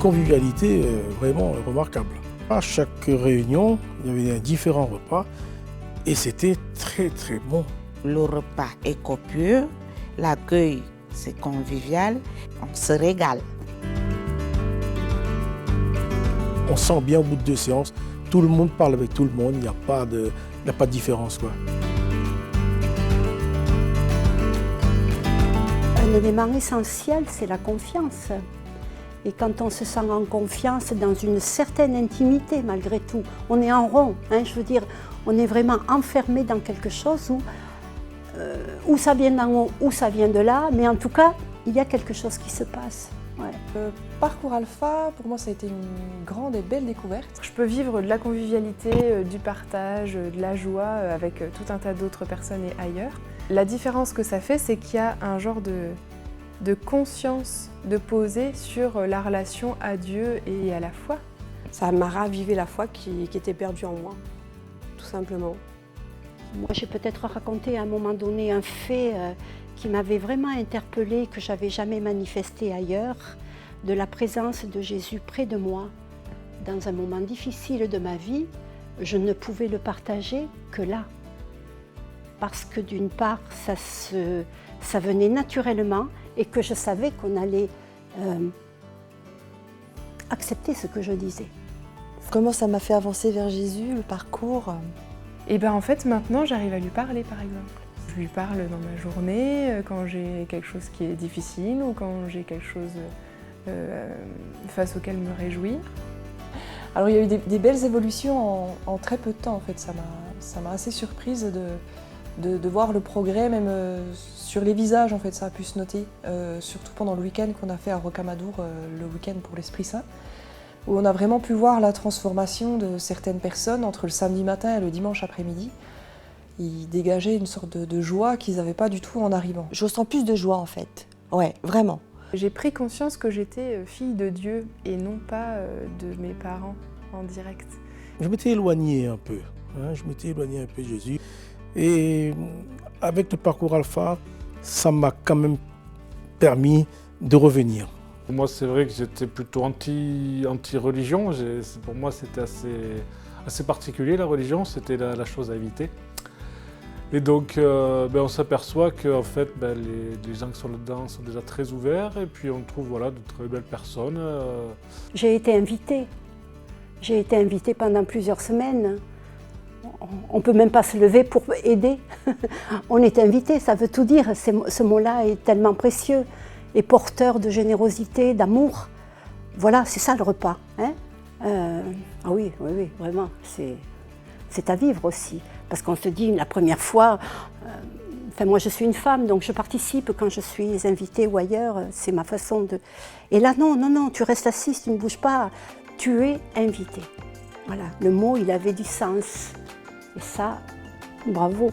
convivialité vraiment remarquable. À chaque réunion, il y avait différents repas et c'était très très bon. Le repas est copieux, l'accueil c'est convivial, on se régale. On sent bien au bout de 2 séances, tout le monde parle avec tout le monde, il n'y a pas de différence, quoi. Un élément essentiel, c'est la confiance. Et quand on se sent en confiance, dans une certaine intimité malgré tout, on est en rond, hein, je veux dire, on est vraiment enfermé dans quelque chose où ça vient d'en haut, où ça vient de là, mais en tout cas, il y a quelque chose qui se passe. Ouais. Le parcours Alpha, pour moi, ça a été une grande et belle découverte. Je peux vivre de la convivialité, du partage, de la joie avec tout un tas d'autres personnes et ailleurs. La différence que ça fait, c'est qu'il y a un genre de conscience de poser sur la relation à Dieu et à la foi. Ça m'a ravivé la foi qui était perdue en moi, tout simplement. Moi, j'ai peut-être raconté à un moment donné un fait qui m'avait vraiment interpellée, que j'avais jamais manifesté ailleurs, de la présence de Jésus près de moi. Dans un moment difficile de ma vie, je ne pouvais le partager que là. Parce que d'une part, ça venait naturellement et que je savais qu'on allait accepter ce que je disais. Comment ça m'a fait avancer vers Jésus, le parcours? Et bien en fait, maintenant, j'arrive à lui parler, par exemple. Je lui parle dans ma journée, quand j'ai quelque chose qui est difficile ou quand j'ai quelque chose face auquel me réjouir. Alors il y a eu des belles évolutions en très peu de temps, en fait. Ça m'a assez surprise de voir le progrès, même sur les visages, en fait, ça a pu se noter. Surtout pendant le week-end qu'on a fait à Rocamadour, le week-end pour l'Esprit Saint, où on a vraiment pu voir la transformation de certaines personnes entre le samedi matin et le dimanche après-midi. Ils dégageaient une sorte de joie qu'ils n'avaient pas du tout en arrivant. Je ressens plus de joie en fait, ouais, vraiment. J'ai pris conscience que j'étais fille de Dieu et non pas de mes parents en direct. Je m'étais éloigné un peu, hein, de Jésus. Et avec le parcours Alpha, ça m'a quand même permis de revenir. Moi, c'est vrai que j'étais plutôt anti-religion. Pour moi, c'était assez particulier, la religion. C'était la chose à éviter. Et donc, on s'aperçoit que en fait, les gens qui sont là-dedans sont déjà très ouverts. Et puis, on trouve de très belles personnes. J'ai été invitée. J'ai été invitée pendant plusieurs semaines. On ne peut même pas se lever pour aider. On est invité, ça veut tout dire. Ce mot-là est tellement précieux et porteur de générosité, d'amour. Voilà, c'est ça le repas. Hein, ah oui, vraiment, c'est à vivre aussi. Parce qu'on se dit, la première fois, moi je suis une femme, donc je participe quand je suis invitée ou ailleurs, c'est ma façon de... Et là, non, tu restes assise, tu ne bouges pas, tu es invitée. Voilà, le mot, il avait du sens. Et ça, bravo.